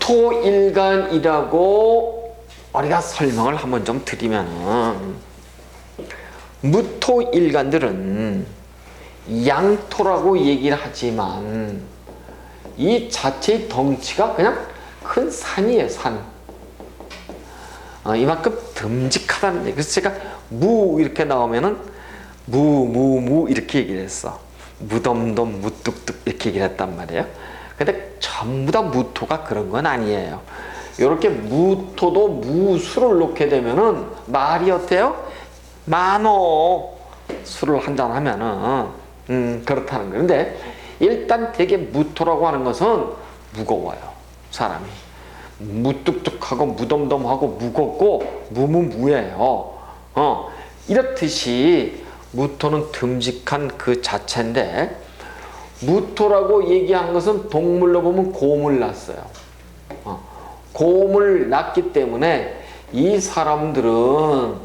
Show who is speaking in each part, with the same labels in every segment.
Speaker 1: 무토일간이라고 우리가 설명을 한번 좀 드리면은, 무토일간들은 양토라고 얘기를 하지만 이 자체의 덩치가 그냥 큰 산이에요, 산. 이만큼 듬직하다는 얘기. 그래서 제가 무 이렇게 나오면은 무 이렇게 얘기를 했어. 무덤덤 무뚝뚝 이렇게 얘기를 했단 말이에요. 근데 전부 다 무토가 그런 건 아니에요. 이렇게 무토도 무술을 놓게 되면은 말이 어때요? 많어. 술을 한잔 하면은 그렇다는 거예요. 근데 일단 되게 무토라고 하는 것은 무거워요, 사람이. 무뚝뚝하고 무덤덤하고 무겁고 무무무예요. 이렇듯이 무토는 듬직한 그 자체인데, 무토라고 얘기한 것은 동물로 보면 곰을 낳았어요. 곰을 낳기 때문에 이 사람들은,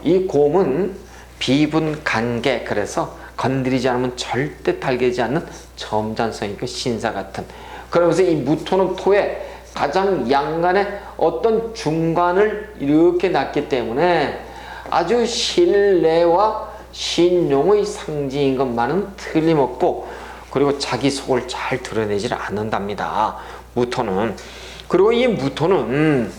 Speaker 1: 이 곰은 비분간계, 그래서 건드리지 않으면 절대 달개지 않는 점잖성이 있고 신사 같은, 그러면서 이 무토는 토에 가장 양간의 어떤 중간을 이렇게 놨기 때문에 아주 신뢰와 신용의 상징인 것만은 틀림없고, 그리고 자기 속을 잘 드러내질 않는답니다, 무토는. 그리고 이 무토는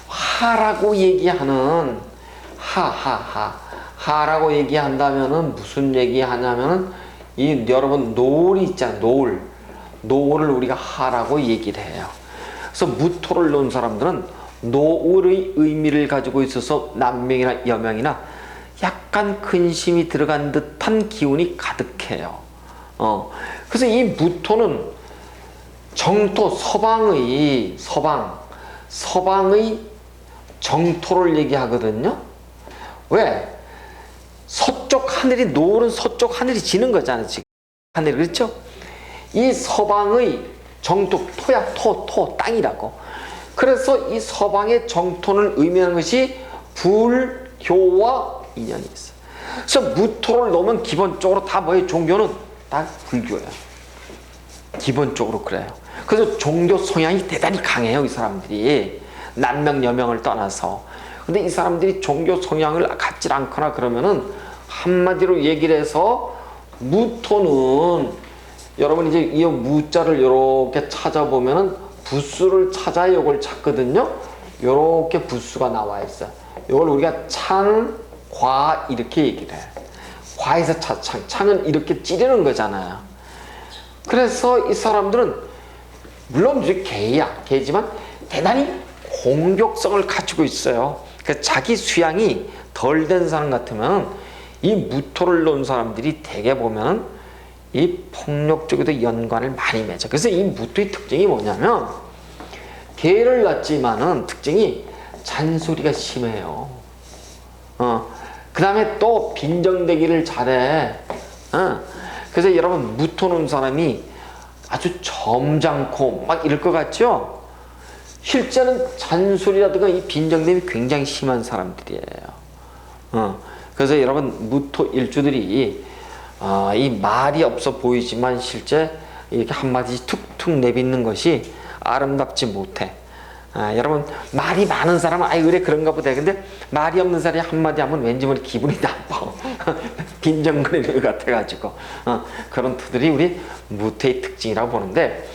Speaker 1: 하라고 얘기하는, 하라고 얘기한다면은 무슨 얘기하냐면은, 이 여러분 노을이 있잖아요, 노을을 우리가 하라고 얘기를 해요. 그래서 무토를 놓은 사람들은 노을의 의미를 가지고 있어서 남명이나 여명이나 약간 근심이 들어간 듯한 기운이 가득해요. 그래서 이 무토는 정토, 서방의 정토를 얘기하거든요. 왜? 서쪽 하늘이, 노을은 서쪽 하늘이 지는 거잖아요, 지금. 하늘, 그렇죠? 이 서방의 정토, 토야, 토, 땅이라고. 그래서 이 서방의 정토를 의미하는 것이 불교와 인연이 있어요. 그래서 무토를 넣으면 기본적으로 다 뭐예요? 종교는 다 불교예요. 기본적으로 그래요. 그래서 종교 성향이 대단히 강해요, 이 사람들이. 남명, 여명을 떠나서. 근데 이 사람들이 종교 성향을 갖지 않거나 그러면은, 한마디로 얘기를 해서, 무토는, 여러분 이제 이 무자를 이렇게 찾아보면은 부수를 찾아야 이걸 찾거든요. 이렇게 부수가 나와 있어요. 이걸 우리가 창, 과 이렇게 얘기를 해요. 과에서 창은 이렇게 찌르는 거잖아요. 그래서 이 사람들은 물론 이제 개지만 대단히 공격성을 갖추고 있어요. 그러니까 자기 수양이 덜 된 사람 같으면 이 무토를 놓은 사람들이 대개 보면은 이 폭력적으로도 연관을 많이 맺어. 그래서 이 무토의 특징이 뭐냐면, 개를 낳지만은 특징이 잔소리가 심해요. 그 다음에 또 빈정대기를 잘해. 그래서 여러분, 무토 놓은 사람이 아주 점잖고 막 이럴 것 같죠? 실제는 잔소리라든가 이 빈정됨이 굉장히 심한 사람들이에요. 그래서 여러분, 무토 일주들이 이 말이 없어 보이지만 실제 이렇게 한마디 툭툭 내뱉는 것이 아름답지 못해. 여러분, 말이 많은 사람은 그래 그런가 보다. 근데 말이 없는 사람이 한마디 하면 왠지 모르게 기분이 나빠. 빈정거리는 것 같아가지고. 그런 토들이 우리 무토의 특징이라고 보는데,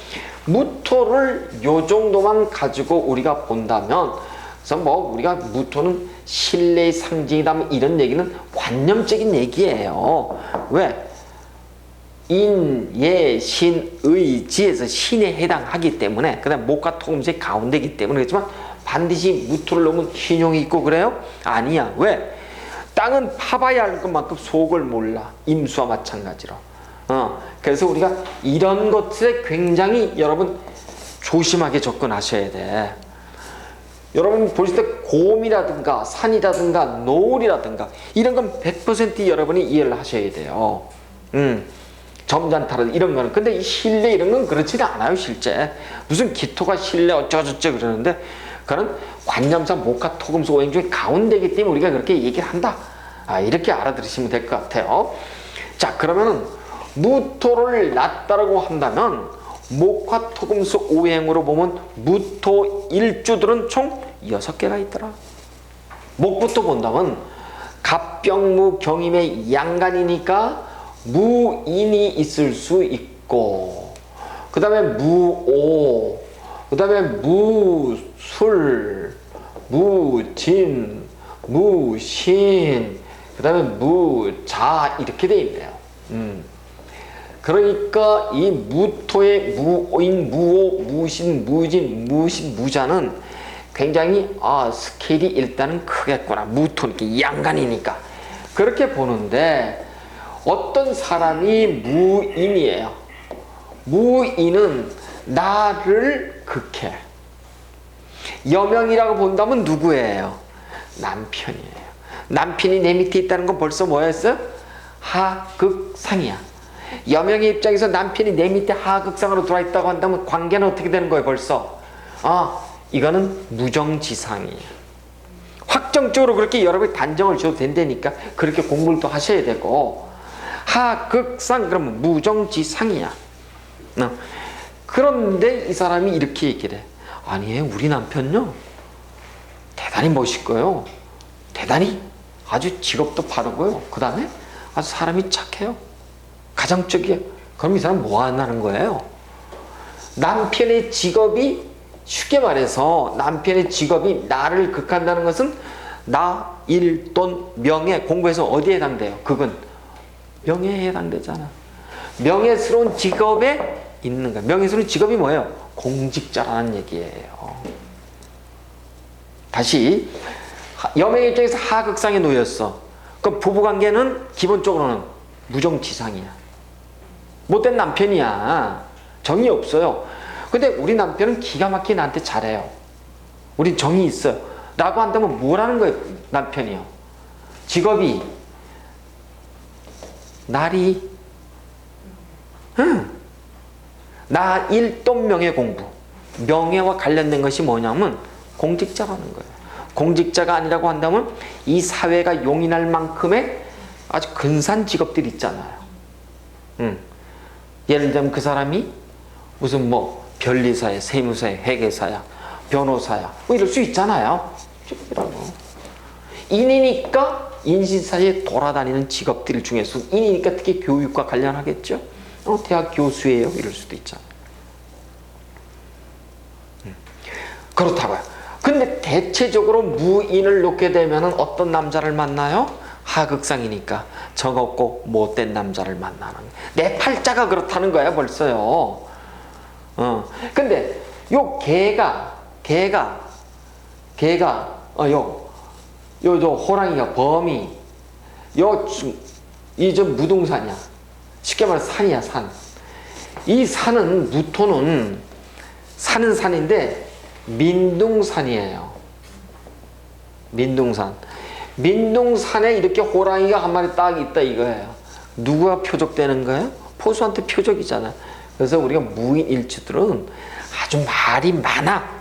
Speaker 1: 무토를 요 정도만 가지고 우리가 본다면, 그래서 뭐 우리가 무토는 신뢰의 상징이다 뭐 이런 얘기는 관념적인 얘기예요. 왜? 인, 예, 신, 의, 지에서 신에 해당하기 때문에, 그 다음에 목과 토금수의 가운데이기 때문에. 그렇지만 반드시 무토를 놓으면 신용이 있고 그래요? 아니야. 왜? 땅은 파봐야 할 것만큼 속을 몰라. 임수와 마찬가지로. 그래서 우리가 이런 것들에 굉장히 여러분 조심하게 접근하셔야 돼. 여러분 보실 때 곰이라든가 산이라든가 노을이라든가 이런 건 100% 여러분이 이해를 하셔야 돼요. 점잖다라든가 이런 거는. 근데 이 신뢰 이런 건 그렇지는 않아요, 실제. 무슨 기토가 신뢰 어쩌저쩌 그러는데, 그런 관념상 목화 토금수 오행 중에 가운데이기 때문에 우리가 그렇게 얘기를 한다. 이렇게 알아들으시면 될 것 같아요. 자, 그러면은 무토를 놨다라고 한다면 목화 토금수 오행으로 보면 무토 일주들은 총 6개가 있더라. 목부터 본다면 갑병무 경임의 양간이니까 무인이 있을 수 있고, 그 다음에 무오, 그 다음에 무술, 무진, 무신, 그 다음에 무자 이렇게 돼 있네요. 그러니까 이 무토의 무오인, 무오, 무신, 무진, 무신, 무자는 굉장히 스케일이 일단은 크겠구나. 무토니까 양간이니까 그렇게 보는데, 어떤 사람이 무인이에요. 무인은 나를 극해. 여명이라고 본다면 누구예요? 남편이에요. 남편이 내 밑에 있다는 건 벌써 뭐였어? 하극상이야. 여명의 입장에서 남편이 내 밑에 하극상으로 들어와 있다고 한다면 관계는 어떻게 되는 거예요? 벌써 이거는 무정지상이에요. 확정적으로 그렇게 여러분이 단정을 줘도 된다니까 그렇게 공부를 또 하셔야 되고, 하극상 그러면 무정지상이야. 그런데 이 사람이 이렇게 얘기를 해. 아니에요, 우리 남편요 대단히 멋있고요, 대단히 아주 직업도 바르고요, 그 다음에 아주 사람이 착해요, 가정적이에요. 그럼 이 사람 뭐 하는 거예요? 남편의 직업이, 쉽게 말해서 남편의 직업이 나를 극한다는 것은 나, 일, 돈, 명예, 공부해서 어디에 해당돼요? 그건 명예에 해당되잖아. 명예스러운 직업에 있는 거야. 명예스러운 직업이 뭐예요? 공직자라는 얘기예요. 다시, 여명의 입장에서 하극상에 놓였어. 그럼 부부관계는 기본적으로는 무정지상이야. 못된 남편이야. 정이 없어요. 근데 우리 남편은 기가 막히게 나한테 잘해요. 우린 정이 있어요. 라고 한다면 뭐라는 거예요? 남편이요. 직업이 날이 나 일돈 명예 공부. 명예와 관련된 것이 뭐냐면 공직자라는 거예요. 공직자가 아니라고 한다면 이 사회가 용인할 만큼의 아주 근사한 직업들이 있잖아요. 예를 들면 그 사람이 무슨 뭐 변리사야, 세무사야, 회계사야, 변호사야 뭐 이럴 수 있잖아요. 인이니까 인신사에 돌아다니는 직업들 중에서 인이니까 특히 교육과 관련하겠죠. 대학 교수예요 이럴 수도 있잖아요. 그렇다고요. 근데 대체적으로 무인을 놓게 되면 어떤 남자를 만나요? 하극상이니까 정없고 못된 남자를 만나는, 내 팔자가 그렇다는 거야 벌써요. 근데 요 개가 저 호랑이가 범이 이 저 무등산이야. 쉽게 말해 산이야, 산. 이 산은, 무토는 산은 산인데 민둥산이에요. 민둥산. 민둥산에 이렇게 호랑이가 한 마리 딱 있다 이거예요. 누구가 표적되는 거예요? 포수한테 표적이잖아. 그래서 우리가 무인일주들은 아주 말이 많아.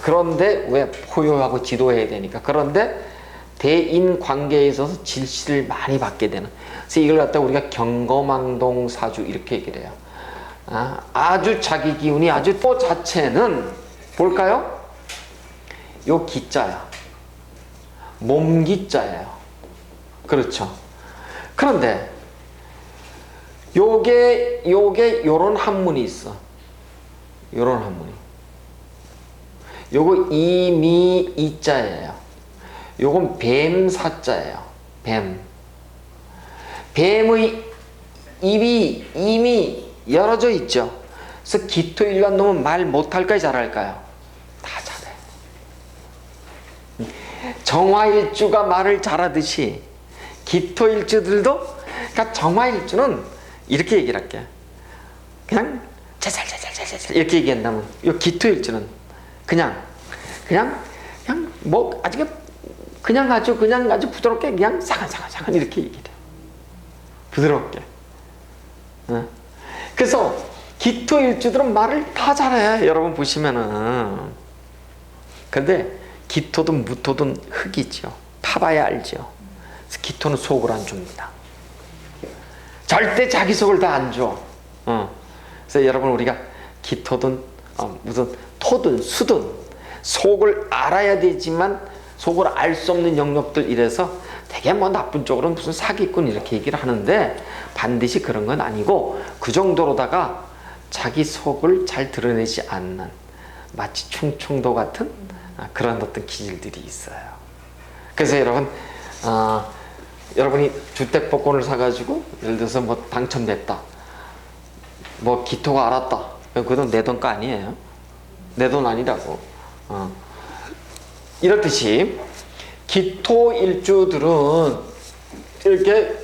Speaker 1: 그런데 왜 포효하고 지도해야 되니까. 그런데 대인 관계에 있어서 질시를 많이 받게 되는. 그래서 이걸 갖다가 우리가 경거망동 사주 이렇게 얘기를 해요. 아주 자기 기운이 아주, 또 자체는 볼까요? 요 기자야. 몸기자예요. 그렇죠. 그런데 요게 요런 한문이 있어. 요런 한문이. 요거 이미이자예요. 요건 뱀사자예요. 뱀. 뱀의 입이 이미 열어져 있죠. 그래서 기토일관 놈은 말 못할까요? 잘할까요? 다 잘해. 정화일주가 말을 잘하듯이 기토일주들도, 그러니까 정화일주는 이렇게 얘기를 할게. 그냥 자잘자잘자잘 이렇게 얘기한다면, 이 기토일주는 그냥 뭐 아주 그냥 아주 부드럽게 그냥 사간사간 이렇게 얘기해. 부드럽게. 그래서 기토일주들은 말을 다 잘해. 여러분 보시면은. 근데 기토든 무토든 흙이죠. 파봐야 알죠. 그래서 기토는 속을 안 줍니다. 절대 자기 속을 다 안 줘. 그래서 여러분 우리가 기토든 무슨 토든 수든 속을 알아야 되지만 속을 알 수 없는 영역들 이래서 되게 뭐 나쁜 쪽으로는 무슨 사기꾼 이렇게 얘기를 하는데 반드시 그런 건 아니고 그 정도로다가 자기 속을 잘 드러내지 않는 마치 충청도 같은 그런 어떤 기질들이 있어요. 그래서 여러분 여러분이 주택복권을 사가지고 예를 들어서 뭐 당첨됐다, 뭐 기토가 알았다, 그건 내 돈 거 아니에요. 내 돈 아니라고. 이렇듯이 기토 일주들은 이렇게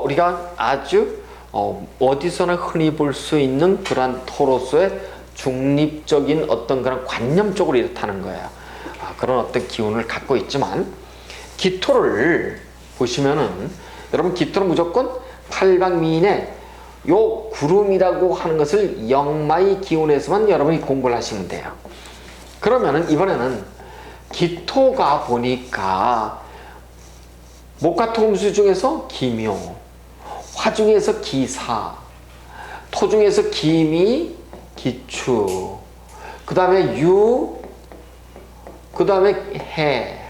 Speaker 1: 우리가 아주 어디서나 흔히 볼 수 있는 그러한 토로서의 중립적인 어떤 그런 관념적으로 이렇다는 거예요. 그런 어떤 기운을 갖고 있지만 기토를 보시면은 여러분 기토는 무조건 팔방미인의 요 구름이라고 하는 것을 역마의 기운에서만 여러분이 공부를 하시면 돼요. 그러면은 이번에는 기토가 보니까 목화토금수 중에서 기묘, 화 중에서 기사, 토 중에서 기미, 기추, 그 다음에 유, 그 다음에 해.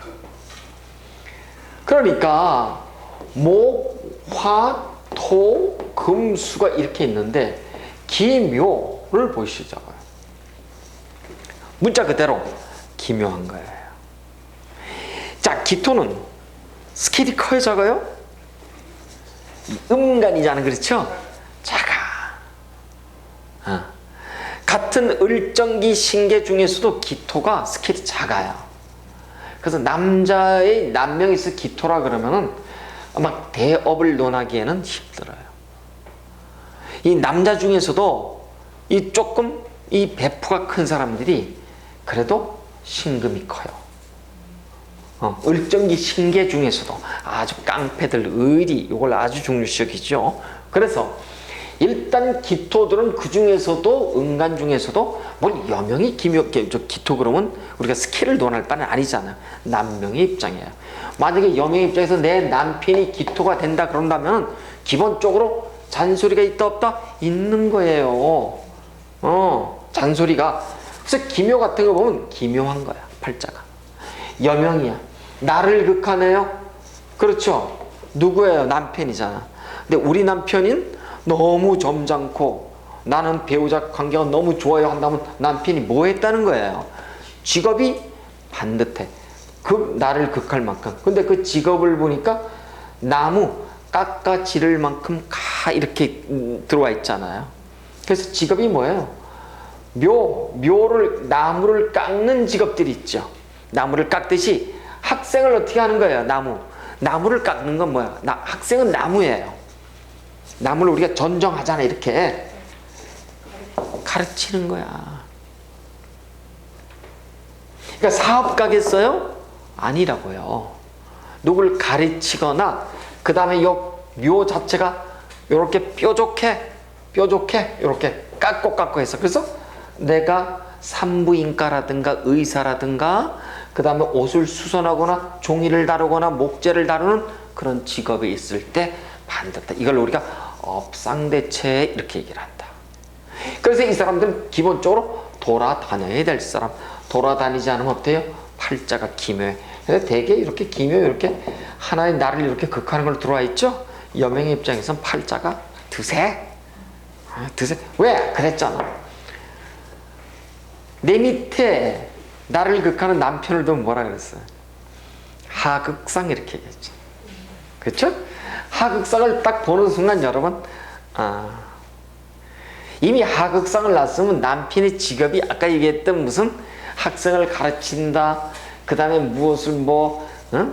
Speaker 1: 그러니까 목, 화, 토, 금, 수가 이렇게 있는데 기묘를 보시자고요. 문자 그대로 기묘한 거예요. 자, 기토는 스케일이 커요, 작아요? 음간이잖아요, 그렇죠? 작아. 같은 을정기 신계 중에서도 기토가 스케일이 작아요. 그래서 남자의 남명이 있어 기토라 그러면은 막 대업을 논하기에는 힘들어요. 이 남자 중에서도 이 조금 이 배프가 큰 사람들이 그래도 신금이 커요. 을정기 신계 중에서도 아주 깡패들 을이 이걸 아주 중요시 여기죠. 그래서 일단 기토들은 그 중에서도 은간 중에서도 뭘 여명이 기토 그러면 우리가 스킬을 논할 바는 아니잖아요. 남명의 입장이에요. 만약에 여명의 입장에서 내 남편이 기토가 된다 그런다면 기본적으로 잔소리가 있다 없다? 있는 거예요. 잔소리가. 그래서 기묘 같은 거 보면 기묘한 거야, 팔자가. 여명이야. 나를 극하네요. 그렇죠. 누구예요? 남편이잖아. 근데 우리 남편인 너무 점잖고 나는 배우자 관계가 너무 좋아요 한다면 남편이 뭐 했다는 거예요? 직업이 반듯해. 나를 극할 만큼. 근데 그 직업을 보니까 나무 깎아 지를 만큼 이렇게 들어와 있잖아요. 그래서 직업이 뭐예요? 묘를 나무를 깎는 직업들이 있죠. 나무를 깎듯이 학생을 어떻게 하는 거예요? 나무를 깎는 건 뭐야? 학생은 나무예요. 나무를 우리가 전정하잖아. 이렇게 가르치는 거야. 그러니까 사업 가겠어요? 아니라고요. 누굴 가르치거나 그 다음에 묘 자체가 이렇게 뾰족해 이렇게 깎고 해서 그래서 내가 산부인과라든가 의사라든가 그 다음에 옷을 수선하거나 종이를 다루거나 목재를 다루는 그런 직업이 있을 때 반듯다. 이걸 우리가 업상대체 이렇게 얘기를 한다. 그래서 이 사람들은 기본적으로 돌아다녀야 될 사람. 돌아다니지 않으면 어때요? 팔자가 기묘해. 그래서 되게 이렇게 기묘 이렇게 하나의 나를 이렇게 극하는 걸 들어와 있죠. 여명의 입장에서는 팔자가 드세. 왜? 그랬잖아. 내 밑에 나를 극하는 남편을 보면 뭐라 그랬어요? 하극상 이렇게 얘기했죠. 그렇죠? 하극상을 딱 보는 순간 여러분 이미 하극상을 났으면 남편의 직업이 아까 얘기했던 무슨 학생을 가르친다 그 다음에 무엇을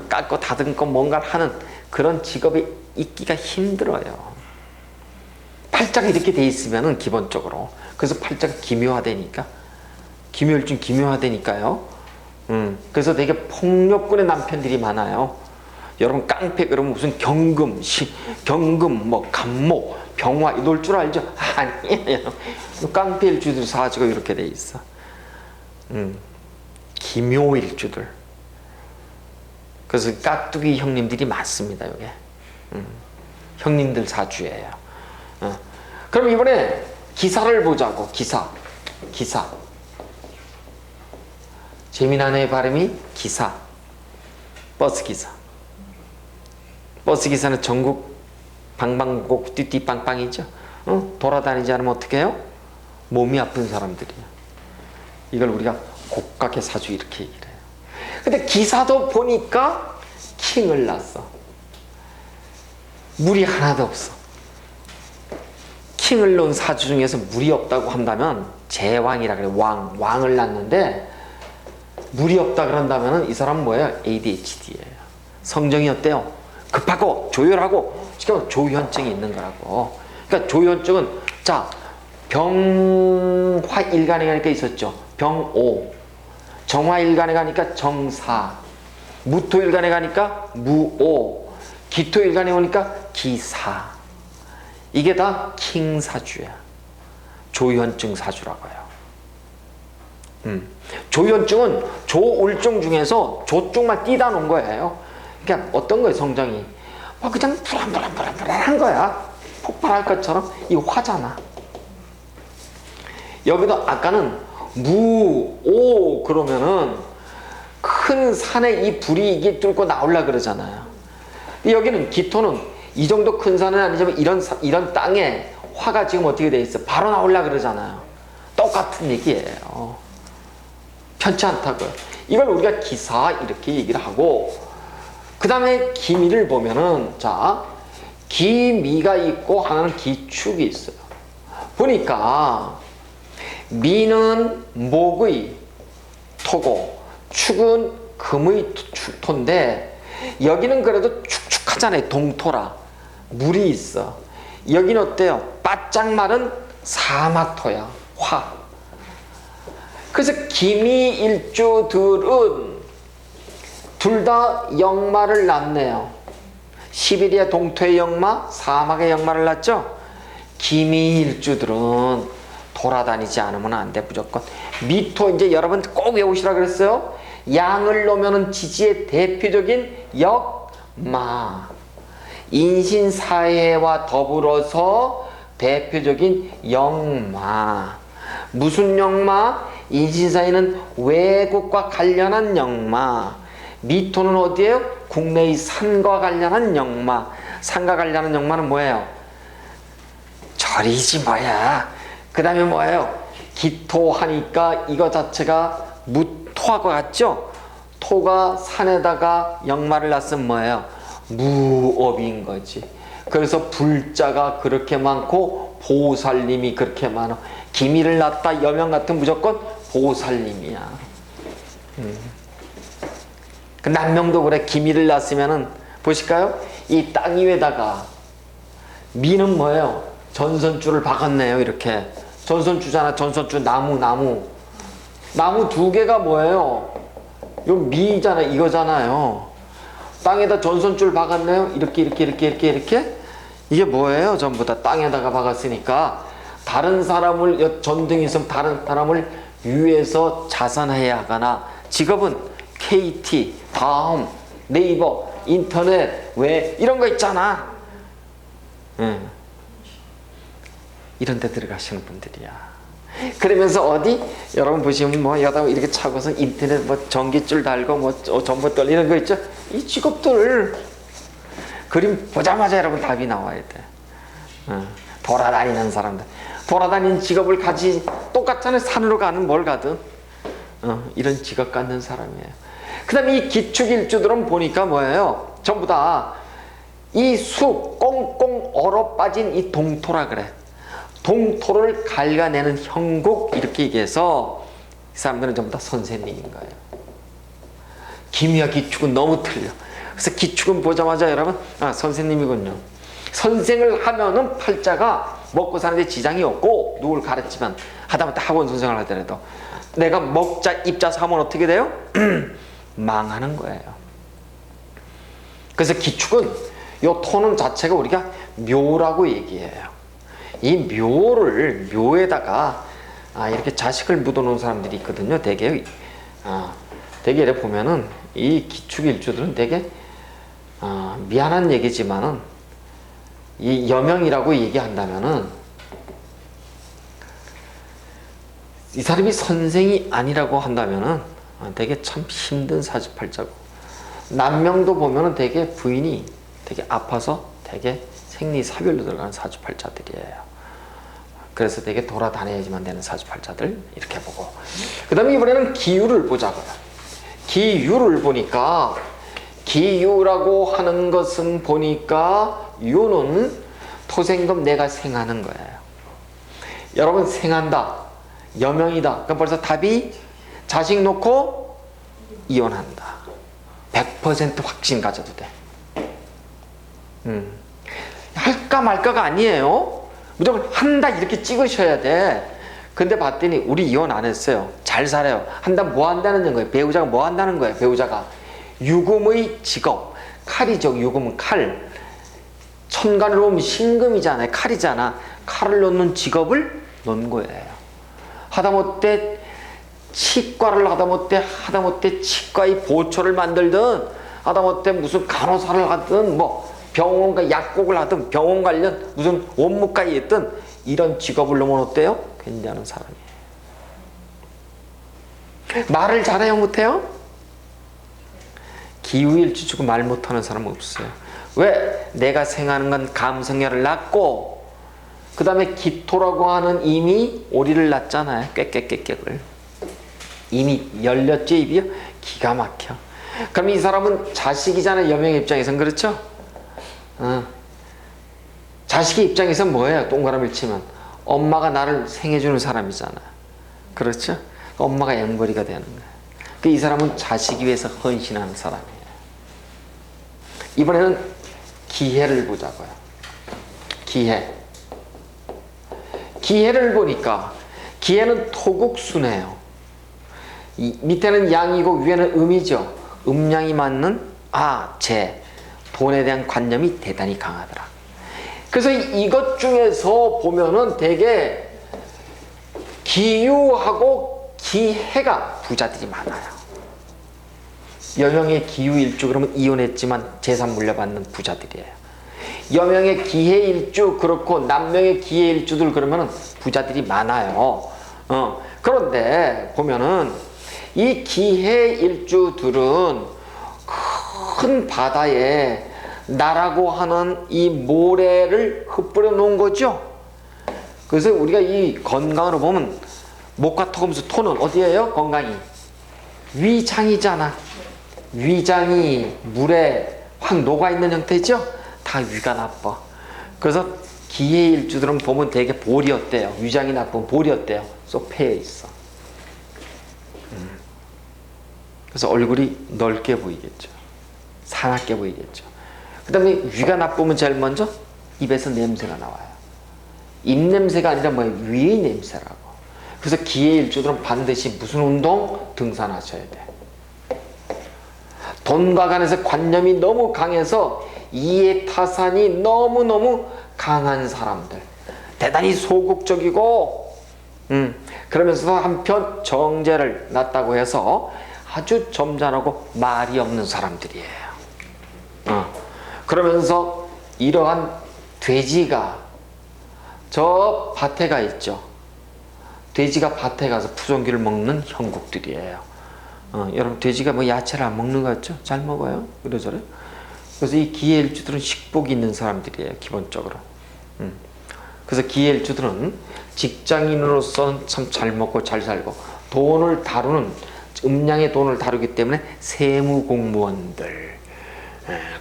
Speaker 1: 깎고 다듬고 뭔가를 하는 그런 직업이 있기가 힘들어요. 팔자가 이렇게 돼 있으면은 기본적으로 그래서 팔자가 기묘화되니까 기묘일중 기묘화되니까요. 그래서 되게 폭력군의 남편들이 많아요. 여러분 깡패 그러면 무슨 경금, 간모, 병화 이럴 줄 알죠? 아니에요. 깡패 일주들 사주가 이렇게 돼 있어. 기묘 일주들. 그래서 깍두기 형님들이 많습니다. 여기. 형님들 사주예요. 그럼 이번에 기사를 보자고. 기사. 기사. 재미난 애 발음이 기사. 버스 기사. 버스 기사는 전국 방방곡 띠띠빵빵이죠. 돌아다니지 않으면 어떻게 해요? 몸이 아픈 사람들이야. 이걸 우리가 곡각의 사주 이렇게 얘기를 해요. 근데 기사도 보니까 킹을 낳았어. 물이 하나도 없어. 킹을 놓은 사주 중에서 물이 없다고 한다면 제왕이라 그래. 왕을 낳는데 물이 없다 그런다면 이 사람은 뭐예요? ADHD예요. 성정이 어때요? 급하고 조율하고 지금 조현증이 있는 거라고. 그러니까 조현증은 자 병화일간에 가니까 있었죠. 병오. 정화일간에 가니까 정사. 무토일간에 가니까 무오. 기토일간에 오니까 기사. 이게 다 킹사주야. 조현증 사주라고 해요. 조현증은 조울증 중에서 조증만 띠다 놓은 거예요. 그러니까 어떤 거예요, 성정이? 그냥 불안한 거야. 폭발할 것처럼. 이거 화잖아. 여기도 아까는 무오 그러면은 큰 산에 이 불이 이게 뚫고 나오려 그러잖아요. 여기는 기토는 이 정도 큰 산은 아니지만 이런 땅에 화가 지금 어떻게 돼 있어? 바로 나오려 그러잖아요. 똑같은 얘기예요. 편치 않다고요. 이걸 우리가 기사 이렇게 얘기를 하고, 그 다음에 기미를 보면은 자 기미가 있고 하나는 기축이 있어요. 보니까 미는 목의 토고 축은 금의 토인데 여기는 그래도 축축하잖아요. 동토라 물이 있어. 여기는 어때요? 바짝 마른 사막토야. 화. 그래서 기미일주들은 둘 다 역마를 낳네요. 시베리아 동토의 역마, 사막의 역마를 낳죠. 기미일주들은 돌아다니지 않으면 안 돼. 무조건 미토. 이제 여러분 꼭 외우시라 그랬어요. 양을 놓으면 지지의 대표적인 역마. 인신사회와 더불어서 대표적인 역마. 무슨 역마? 인신사회는 외국과 관련한 역마. 미토는 어디예요? 국내의 산과 관련한 역마. 산과 관련한 역마는 뭐예요? 절이지 뭐야. 그 다음에 뭐예요? 기토 하니까 이거 자체가 무토하고 같죠? 토가 산에다가 역마를 낳으면 뭐예요? 무업인 거지. 그래서 불자가 그렇게 많고 보살님이 그렇게 많아. 기미를 낳다 여명 같은 무조건 보살님이야. 그 남명도 그래. 기미를 낳았으면은 보실까요? 이 땅 위에다가 미는 뭐예요? 전선줄을 박았네요. 이렇게 전선주잖아. 전선주 나무 두 개가 뭐예요? 요 미잖아. 이거잖아요. 땅에다 전선줄 박았네요. 이렇게 이게 뭐예요? 전부 다 땅에다가 박았으니까 다른 사람을 전등이 있으면 다른 사람을 위해서 자선해야 하거나, 직업은 KT, 다음, 네이버, 인터넷, 왜 이런 거 있잖아. 이런 데 들어가시는 분들이야. 그러면서 어디 여러분 보시면 뭐 여다 이렇게 차고서 인터넷 뭐 전기줄 달고 뭐 전부 떨 이런 거 있죠. 이 직업들 그림 보자마자 여러분 답이 나와야 돼. 돌아다니는 사람들, 돌아다니는 직업을 가지. 똑같잖아요. 산으로 가는 뭘 가든 이런 직업 갖는 사람이에요. 그 다음에 이 기축일주들은 보니까 뭐예요? 전부 다 이 숲 꽁꽁 얼어 빠진 이 동토라 그래. 동토를 갉아내는 형국 이렇게 얘기해서 이 사람들은 전부 다 선생님인 거예요. 기미와 기축은 너무 틀려. 그래서 기축은 보자마자 여러분 선생님이군요. 선생을 하면은 팔자가 먹고 사는데 지장이 없고, 누굴 가르치면 하다못해 학원 선생을 하더라도 내가 먹자 입자 사면 어떻게 돼요? 망하는 거예요. 그래서 기축은 요 토는 자체가 우리가 묘라고 얘기해요. 이 묘에다가 이렇게 자식을 묻어놓은 사람들이 있거든요. 되게 이렇게 보면은 이 기축일주들은 되게 미안한 얘기지만은 이 여명이라고 얘기한다면은 이 사람이 선생이 아니라고 한다면은 되게 참 힘든 사주팔자고, 남명도 보면은 되게 부인이 되게 아파서 되게 생리사별로 들어가는 사주팔자들이에요. 그래서 되게 돌아다녀야지만 되는 사주팔자들 이렇게 보고, 그 다음에 이번에는 기유를 보자고요. 기유를 보니까, 기유라고 하는 것은 보니까 유는 토생금 내가 생하는 거예요. 여러분 생한다, 여명이다. 그럼 벌써 답이 자식 놓고 이혼한다. 100% 확신 가져도 돼. 할까 말까가 아니에요. 무조건 한다 이렇게 찍으셔야 돼. 근데 봤더니 우리 이혼 안 했어요. 잘 살아요. 한다면 뭐 한다는 거예요? 배우자가 뭐 한다는 거예요? 배우자가 유금의 직업, 칼이죠. 유금은 칼. 천간을 놓으면 신금이잖아요. 칼이잖아. 칼을 놓는 직업을 놓은 거예요. 하다못해 치과를 하다못해 치과의 보초를 만들든, 하다못해 무슨 간호사를 하든, 뭐 병원과 약국을 하든, 병원 관련 무슨 원무과에 있든, 이런 직업을 놓으면 어때요? 괜찮은 사람이에요. 말을 잘해요, 못해요? 기후일주 주고 말 못하는 사람은 없어요. 왜? 내가 생하는 건 감성열을 낳고, 그 다음에 기토라고 하는 이미 오리를 낳잖아요. 꽥꽥꽥꽥을. 이미 열렸죠, 입이요? 기가 막혀. 그럼 이 사람은 자식이잖아요. 여명 입장에선. 그렇죠? 자식의 입장에선 뭐예요? 동그라미를 치면 엄마가 나를 생해주는 사람이잖아. 그렇죠? 엄마가 앵벌이가 되는 거예요. 이 사람은 자식이 위해서 헌신하는 사람이에요. 이번에는 기해를 보자고요. 기해. 기해를 보니까 기해는 토국수네요. 밑에는 양이고 위에는 음이죠. 음양이 맞는 재. 돈에 대한 관념이 대단히 강하더라. 그래서 이것 중에서 보면은 되게 기유하고 기해가 부자들이 많아요. 여명의 기유일주 그러면 이혼했지만 재산 물려받는 부자들이에요. 여명의 기해일주 그렇고 남명의 기해일주들 그러면은 부자들이 많아요. 그런데 보면은 이 기해일주들은 큰 바다에 나라고 하는 이 모래를 흩뿌려 놓은 거죠. 그래서 우리가 이 건강으로 보면 목과 토금수, 토는 어디예요? 건강이 위장이잖아. 위장이 물에 확 녹아있는 형태죠. 다 위가 나빠. 그래서 기해일주들은 보면 되게 볼이 어때요? 위장이 나쁘면 볼이 어때요? 쏙 패여 있어. 그래서 얼굴이 넓게 보이겠죠. 사납게 보이겠죠. 그 다음에 위가 나쁘면 제일 먼저 입에서 냄새가 나와요. 입냄새가 아니라 뭐예요? 위의 냄새라고. 그래서 기해일주들은 반드시 무슨 운동? 등산하셔야 돼. 돈과 관해서 관념이 너무 강해서 이해타산이 너무너무 강한 사람들, 대단히 소극적이고 그러면서도 한편 정제를 낳았다고 해서 아주 점잖하고 말이 없는 사람들이에요. 그러면서 이러한 돼지가 저 밭에 가 있죠. 돼지가 밭에 가서 푸종기를 먹는 형국들이에요. 여러분 돼지가 뭐 야채를 안 먹는 거 같죠? 잘 먹어요. 이래저래. 그래서 이 기해일주들은 식복이 있는 사람들이에요. 기본적으로. 그래서 기해일주들은 직장인으로서는 참 잘 먹고 잘 살고, 돈을 다루는 음양의 돈을 다루기 때문에 세무공무원들,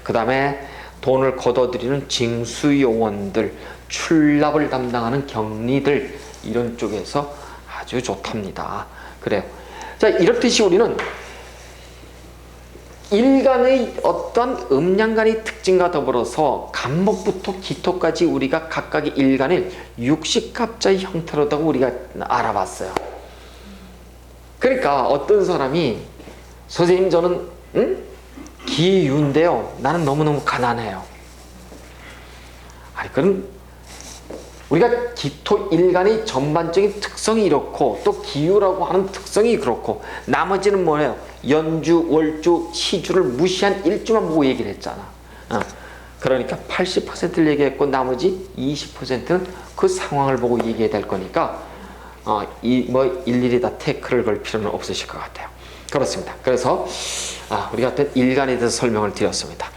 Speaker 1: 그 다음에 돈을 걷어들이는 징수요원들, 출납을 담당하는 경리들, 이런 쪽에서 아주 좋답니다. 그래요. 자, 이렇듯이 우리는 일간의 어떤 음양간의 특징과 더불어서 간목부터 기토까지 우리가 각각의 일간을 60갑자의 형태로다가 우리가 알아봤어요. 그러니까 어떤 사람이 선생님 저는 기유인데요. 나는 너무너무 가난해요. 아니 그럼 우리가 기토 일간의 전반적인 특성이 이렇고 또 기유라고 하는 특성이 그렇고 나머지는 뭐예요? 연주, 월주, 시주를 무시한 일주만 보고 얘기를 했잖아. 그러니까 80%를 얘기했고 나머지 20%는 그 상황을 보고 얘기해야 될 거니까 일일이 다 태클을 걸 필요는 없으실 것 같아요. 그렇습니다. 그래서 우리가 어떤 일간에 대해서 설명을 드렸습니다.